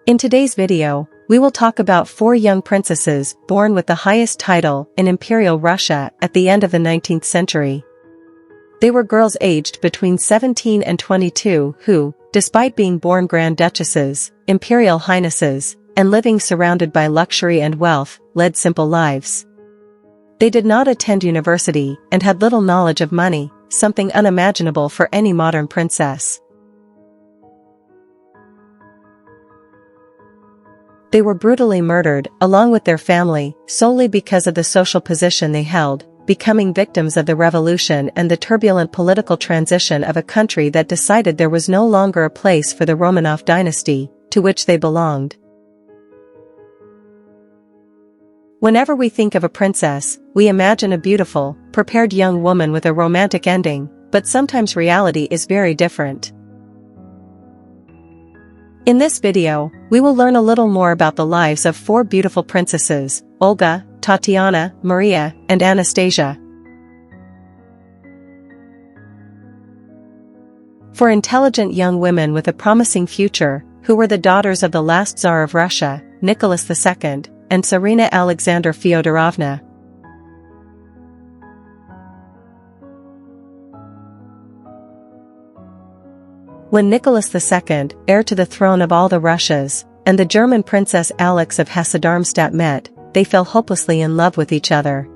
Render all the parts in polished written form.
In today's video, we will talk about 4 young princesses born with the highest title in Imperial Russia at the end of the 19th century. They were girls aged between 17 and 22 who, despite being born Grand Duchesses, Imperial Highnesses, and living surrounded by luxury and wealth, led simple lives. They did not attend university and had little knowledge of money, something unimaginable for any modern princess. They were brutally murdered, along with their family, solely because of the social position they held, becoming victims of the revolution and the turbulent political transition of a country that decided there was no longer a place for the Romanov dynasty, to which they belonged. Whenever we think of a princess, we imagine a beautiful, prepared young woman with a romantic ending, but sometimes reality is very different. In this video, we will learn a little more about the lives of 4 beautiful princesses: Olga, Tatiana, Maria, and Anastasia. For intelligent young women with a promising future, who were the daughters of the last Tsar of Russia, Nicholas II, and Tsarina Alexandra Fyodorovna. When Nicholas II, heir to the throne of all the Russias, and the German princess Alexey of Hesse-Darmstadt met, they fell hopelessly in love with each other.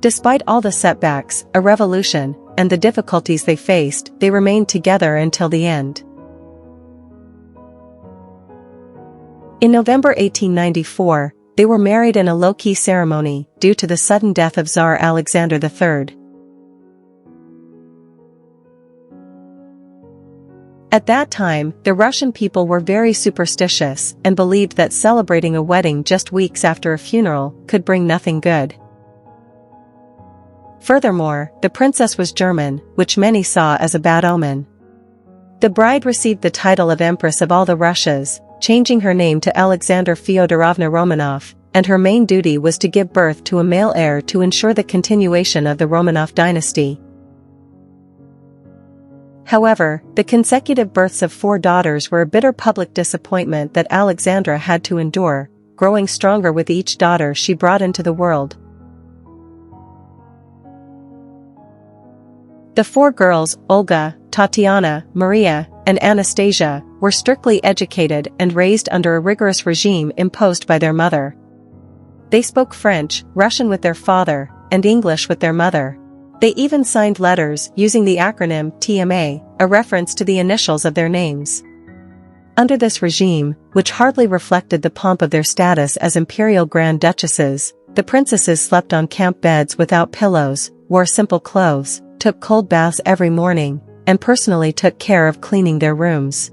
Despite all the setbacks, a revolution, and the difficulties they faced, they remained together until the end. In November 1894, they were married in a low-key ceremony due to the sudden death of Tsar Alexander III. At that time, the Russian people were very superstitious and believed that celebrating a wedding just weeks after a funeral could bring nothing good. Furthermore, the princess was German, which many saw as a bad omen. The bride received the title of Empress of all the Russias, changing her name to Alexandra Fyodorovna Romanov, and her main duty was to give birth to a male heir to ensure the continuation of the Romanov dynasty. However, the consecutive births of 4 daughters were a bitter public disappointment that Alexandra had to endure, growing stronger with each daughter she brought into the world. The 4 girls, Olga, Tatiana, Maria, and Anastasia, were strictly educated and raised under a rigorous regime imposed by their mother. They spoke French, Russian with their father, and English with their mother. They even signed letters using the acronym TMA, a reference to the initials of their names. Under this regime, which hardly reflected the pomp of their status as imperial grand duchesses, the princesses slept on camp beds without pillows, wore simple clothes, took cold baths every morning, and personally took care of cleaning their rooms.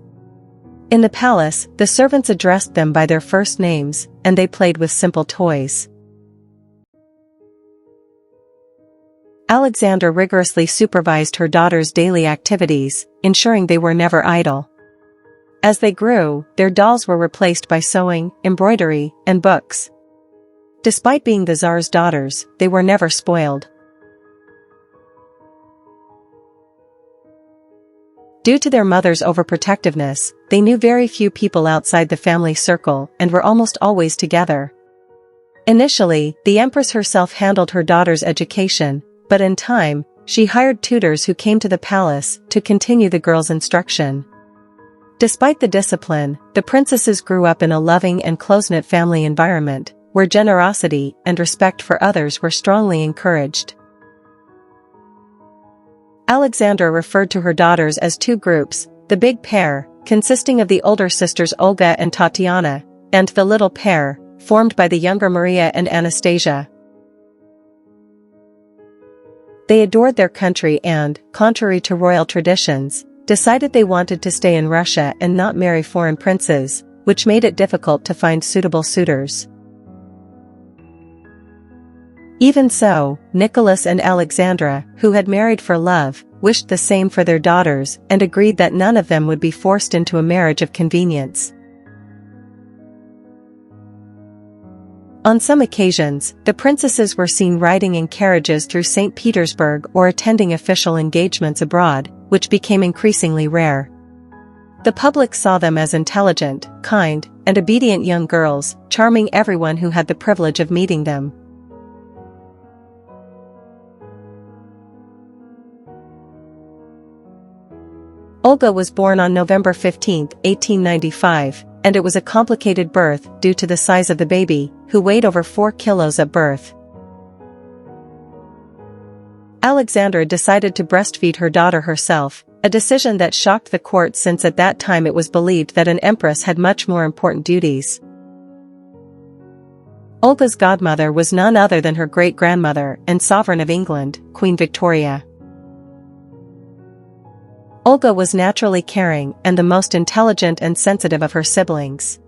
In the palace, the servants addressed them by their first names, and they played with simple toys. Alexandra rigorously supervised her daughters' daily activities, ensuring they were never idle. As they grew, their dolls were replaced by sewing, embroidery, and books. Despite being the Tsar's daughters, they were never spoiled. Due to their mother's overprotectiveness, they knew very few people outside the family circle and were almost always together. Initially, the Empress herself handled her daughters' education, but in time, she hired tutors who came to the palace to continue the girls' instruction. Despite the discipline, the princesses grew up in a loving and close-knit family environment, where generosity and respect for others were strongly encouraged. Alexandra referred to her daughters as 2 groups: the big pair, consisting of the older sisters Olga and Tatiana, and the little pair, formed by the younger Maria and Anastasia. They adored their country and, contrary to royal traditions, decided they wanted to stay in Russia and not marry foreign princes, which made it difficult to find suitable suitors. Even so, Nicholas and Alexandra, who had married for love, wished the same for their daughters and agreed that none of them would be forced into a marriage of convenience. On some occasions, the princesses were seen riding in carriages through St. Petersburg or attending official engagements abroad, which became increasingly rare. The public saw them as intelligent, kind, and obedient young girls, charming everyone who had the privilege of meeting them. Olga was born on November 15, 1895, and it was a complicated birth due to the size of the baby, who weighed over 4 kilos at birth. Alexandra decided to breastfeed her daughter herself, a decision that shocked the court since at that time it was believed that an empress had much more important duties. Olga's godmother was none other than her great-grandmother and sovereign of England, Queen Victoria. Olga was naturally caring and the most intelligent and sensitive of her siblings.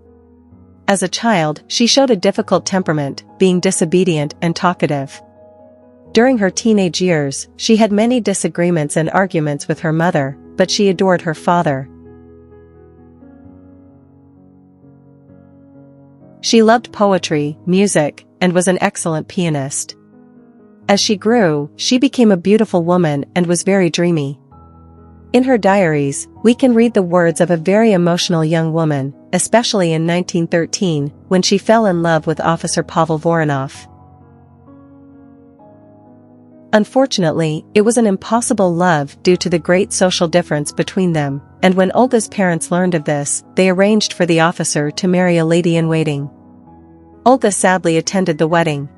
As a child, she showed a difficult temperament, being disobedient and talkative. During her teenage years, she had many disagreements and arguments with her mother, but she adored her father. She loved poetry, music, and was an excellent pianist. As she grew, she became a beautiful woman and was very dreamy. In her diaries, we can read the words of a very emotional young woman, especially in 1913, when she fell in love with Officer Pavel Voronov. Unfortunately, it was an impossible love due to the great social difference between them, and when Olga's parents learned of this, they arranged for the officer to marry a lady-in-waiting. Olga sadly attended the wedding.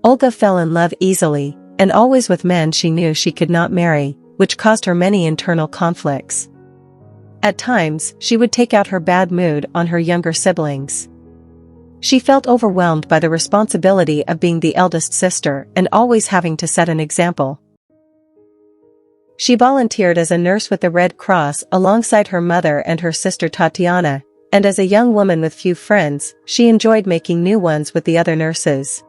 Olga fell in love easily, and always with men she knew she could not marry, which caused her many internal conflicts. At times, she would take out her bad mood on her younger siblings. She felt overwhelmed by the responsibility of being the eldest sister and always having to set an example. She volunteered as a nurse with the Red Cross alongside her mother and her sister Tatiana, and as a young woman with few friends, she enjoyed making new ones with the other nurses.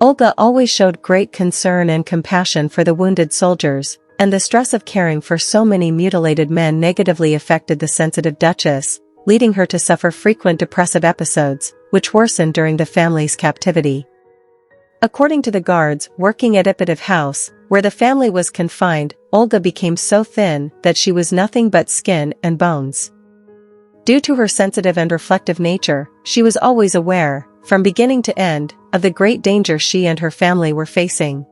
Olga always showed great concern and compassion for the wounded soldiers, and the stress of caring for so many mutilated men negatively affected the sensitive Duchess, leading her to suffer frequent depressive episodes, which worsened during the family's captivity. According to the guards working at Ipatiev House, where the family was confined, Olga became so thin that she was nothing but skin and bones. Due to her sensitive and reflective nature, she was always aware, from beginning to end, of the great danger she and her family were facing.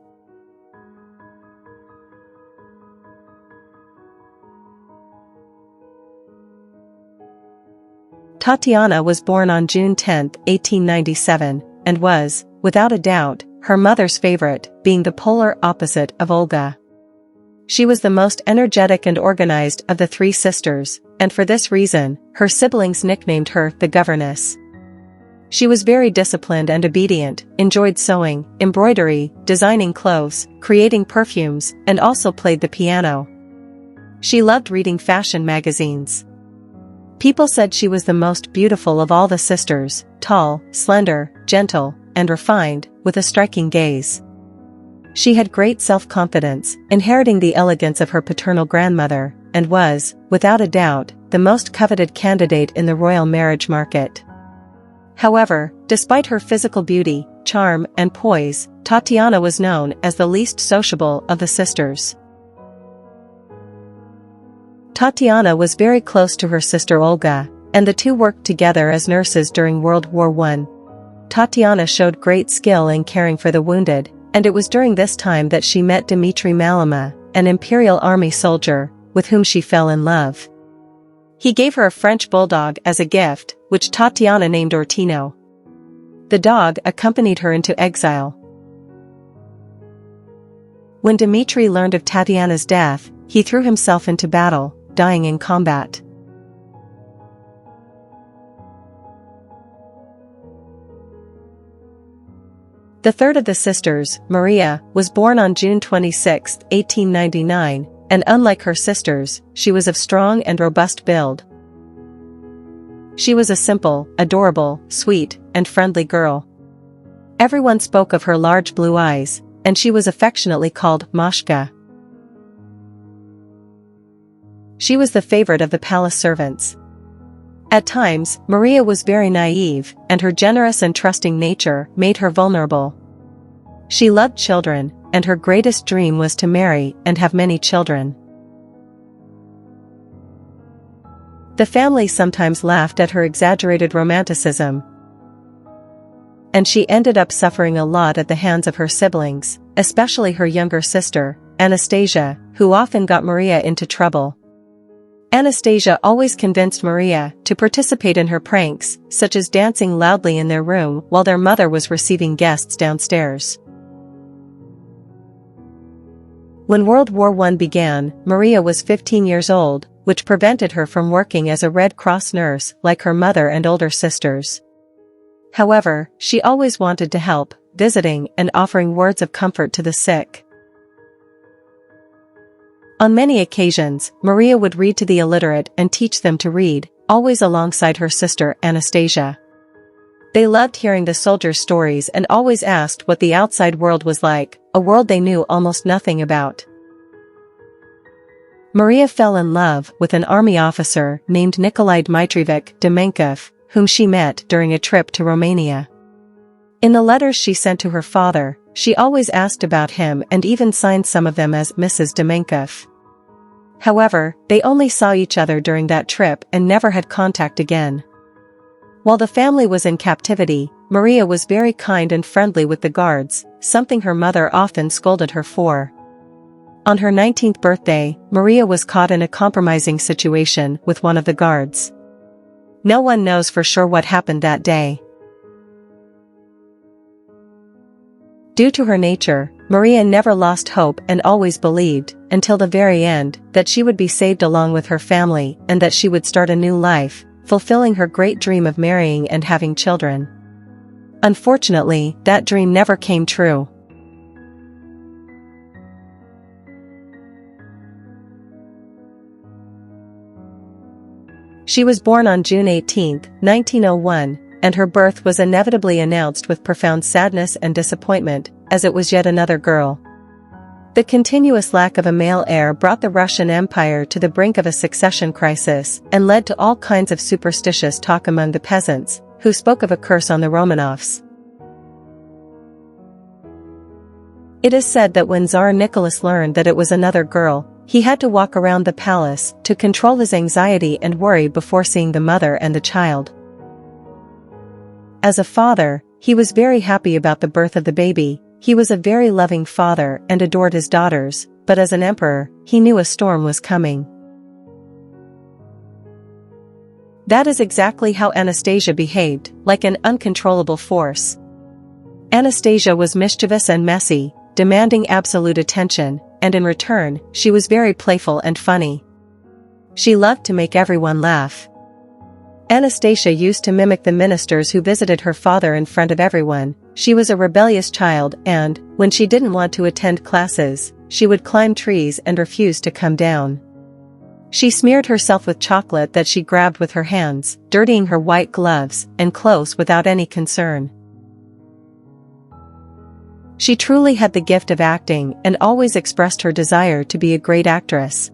Tatiana was born on June 10, 1897, and was, without a doubt, her mother's favorite, being the polar opposite of Olga. She was the most energetic and organized of the three sisters, and for this reason, her siblings nicknamed her the governess. She was very disciplined and obedient, enjoyed sewing, embroidery, designing clothes, creating perfumes, and also played the piano. She loved reading fashion magazines. People said she was the most beautiful of all the sisters, tall, slender, gentle, and refined, with a striking gaze. She had great self-confidence, inheriting the elegance of her paternal grandmother, and was, without a doubt, the most coveted candidate in the royal marriage market. However, despite her physical beauty, charm, and poise, Tatiana was known as the least sociable of the sisters. Tatiana was very close to her sister Olga, and the two worked together as nurses during World War I. Tatiana showed great skill in caring for the wounded, and it was during this time that she met Dmitry Malima, an Imperial Army soldier, with whom she fell in love. He gave her a French bulldog as a gift, which Tatiana named Ortino. The dog accompanied her into exile. When Dmitry learned of Tatiana's death, he threw himself into battle, dying in combat. The third of the sisters, Maria, was born on June 26, 1899, and unlike her sisters, she was of strong and robust build. She was a simple, adorable, sweet, and friendly girl. Everyone spoke of her large blue eyes, and she was affectionately called Mashka. She was the favorite of the palace servants. At times, Maria was very naive, and her generous and trusting nature made her vulnerable. She loved children, and her greatest dream was to marry and have many children. The family sometimes laughed at her exaggerated romanticism, and she ended up suffering a lot at the hands of her siblings, especially her younger sister, Anastasia, who often got Maria into trouble. Anastasia always convinced Maria to participate in her pranks, such as dancing loudly in their room while their mother was receiving guests downstairs. When World War I began, Maria was 15 years old, which prevented her from working as a Red Cross nurse like her mother and older sisters. However, she always wanted to help, visiting and offering words of comfort to the sick. On many occasions, Maria would read to the illiterate and teach them to read, always alongside her sister Anastasia. They loved hearing the soldiers' stories and always asked what the outside world was like, a world they knew almost nothing about. Maria fell in love with an army officer named Nikolai Dmitrievich Demenkov, whom she met during a trip to Romania. In the letters she sent to her father, she always asked about him and even signed some of them as Mrs. Demenkov. However, they only saw each other during that trip and never had contact again. While the family was in captivity, Maria was very kind and friendly with the guards, something her mother often scolded her for. On her 19th birthday, Maria was caught in a compromising situation with one of the guards. No one knows for sure what happened that day. Due to her nature, Maria never lost hope and always believed, until the very end, that she would be saved along with her family and that she would start a new life, fulfilling her great dream of marrying and having children. Unfortunately, that dream never came true. She was born on June 18, 1901, and her birth was inevitably announced with profound sadness and disappointment, as it was yet another girl. The continuous lack of a male heir brought the Russian Empire to the brink of a succession crisis and led to all kinds of superstitious talk among the peasants, who spoke of a curse on the Romanovs. It is said that when Tsar Nicholas learned that it was another girl, he had to walk around the palace to control his anxiety and worry before seeing the mother and the child. As a father, he was very happy about the birth of the baby. He was a very loving father and adored his daughters, but as an emperor, he knew a storm was coming. That is exactly how Anastasia behaved, like an uncontrollable force. Anastasia was mischievous and messy, demanding absolute attention, and in return, she was very playful and funny. She loved to make everyone laugh. Anastasia used to mimic the ministers who visited her father in front of everyone. She was a rebellious child and, when she didn't want to attend classes, she would climb trees and refuse to come down. She smeared herself with chocolate that she grabbed with her hands, dirtying her white gloves and clothes without any concern. She truly had the gift of acting and always expressed her desire to be a great actress.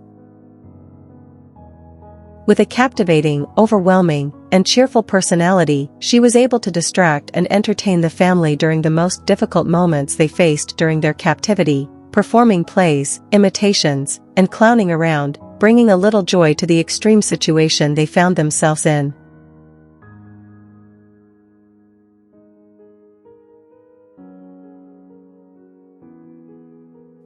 With a captivating, overwhelming, and cheerful personality, she was able to distract and entertain the family during the most difficult moments they faced during their captivity, performing plays, imitations, and clowning around, bringing a little joy to the extreme situation they found themselves in.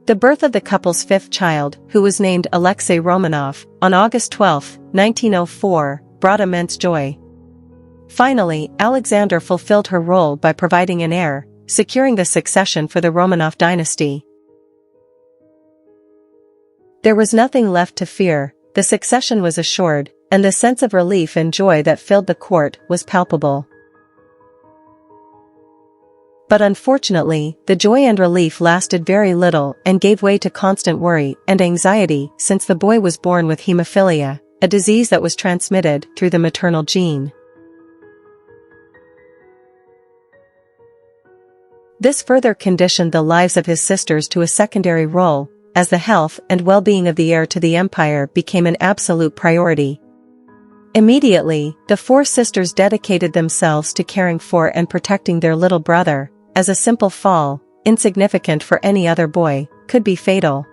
The birth of the couple's fifth child, who was named Alexey Romanov, on August 12, 1904, brought immense joy. Finally, Alexander fulfilled her role by providing an heir, securing the succession for the Romanov dynasty. There was nothing left to fear, the succession was assured, and the sense of relief and joy that filled the court was palpable. But unfortunately, the joy and relief lasted very little and gave way to constant worry and anxiety since the boy was born with hemophilia, a disease that was transmitted through the maternal gene. This further conditioned the lives of his sisters to a secondary role, as the health and well-being of the heir to the empire became an absolute priority. Immediately, the four sisters dedicated themselves to caring for and protecting their little brother. As a simple fall, insignificant for any other boy, could be fatal.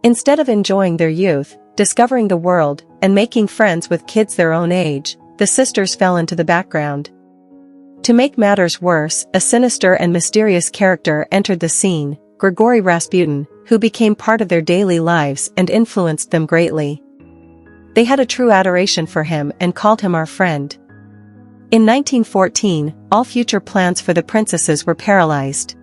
Instead of enjoying their youth, discovering the world, and making friends with kids their own age, the sisters fell into the background. To make matters worse, a sinister and mysterious character entered the scene, Grigory Rasputin, who became part of their daily lives and influenced them greatly. They had a true adoration for him and called him our friend. In 1914, all future plans for the princesses were paralyzed.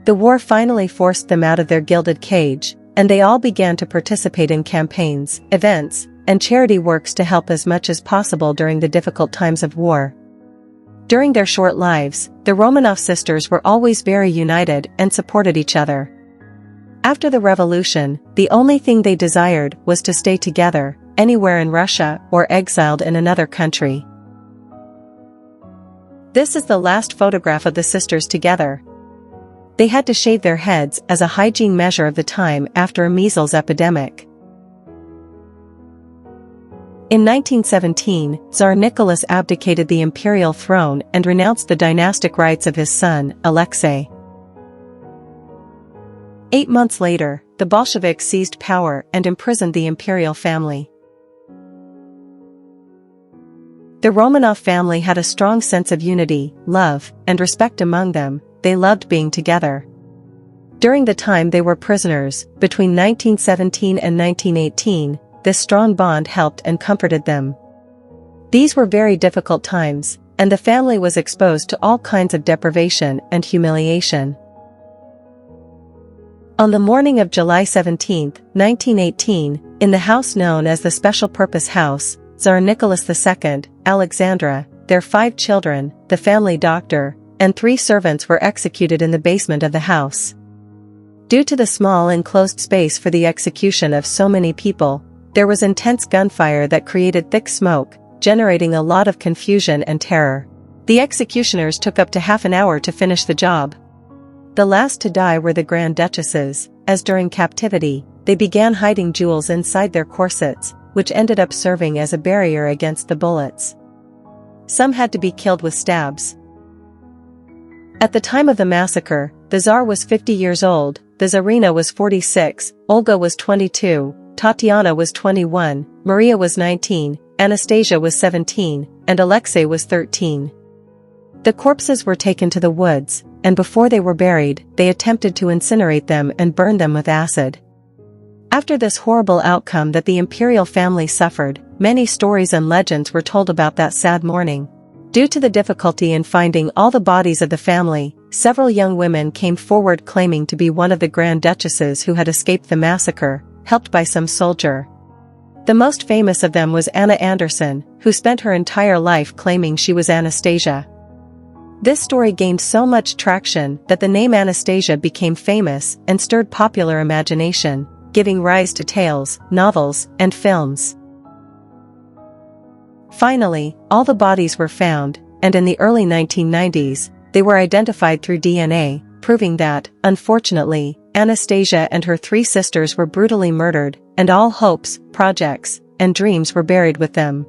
The war finally forced them out of their gilded cage, and they all began to participate in campaigns, events, and charity works to help as much as possible during the difficult times of war. During their short lives, the Romanov sisters were always very united and supported each other. After the revolution, the only thing they desired was to stay together, anywhere in Russia or exiled in another country. This is the last photograph of the sisters together. They had to shave their heads as a hygiene measure of the time after a measles epidemic. In 1917, Tsar Nicholas abdicated the imperial throne and renounced the dynastic rights of his son, Alexey. 8 months later, the Bolsheviks seized power and imprisoned the imperial family. The Romanov family had a strong sense of unity, love, and respect among them. They loved being together. During the time they were prisoners, between 1917 and 1918, this strong bond helped and comforted them. These were very difficult times, and the family was exposed to all kinds of deprivation and humiliation. On the morning of July 17, 1918, in the house known as the Special Purpose House, Tsar Nicholas II, Alexandra, their 5 children, the family doctor, and 3 servants were executed in the basement of the house. Due to the small enclosed space for the execution of so many people, there was intense gunfire that created thick smoke, generating a lot of confusion and terror. The executioners took up to half an hour to finish the job. The last to die were the Grand Duchesses, as during captivity, they began hiding jewels inside their corsets, which ended up serving as a barrier against the bullets. Some had to be killed with stabs. At the time of the massacre, the Tsar was 50 years old, the Tsarina was 46, Olga was 22, Tatiana was 21, Maria was 19, Anastasia was 17, and Alexey was 13. The corpses were taken to the woods, and before they were buried, they attempted to incinerate them and burn them with acid. After this horrible outcome that the imperial family suffered, many stories and legends were told about that sad morning. Due to the difficulty in finding all the bodies of the family, several young women came forward claiming to be one of the Grand Duchesses who had escaped the massacre, helped by some soldier. The most famous of them was Anna Anderson, who spent her entire life claiming she was Anastasia. This story gained so much traction that the name Anastasia became famous and stirred popular imagination, giving rise to tales, novels, and films. Finally, all the bodies were found, and in the early 1990s, they were identified through DNA, proving that, unfortunately, Anastasia and her 3 sisters were brutally murdered, and all hopes, projects, and dreams were buried with them.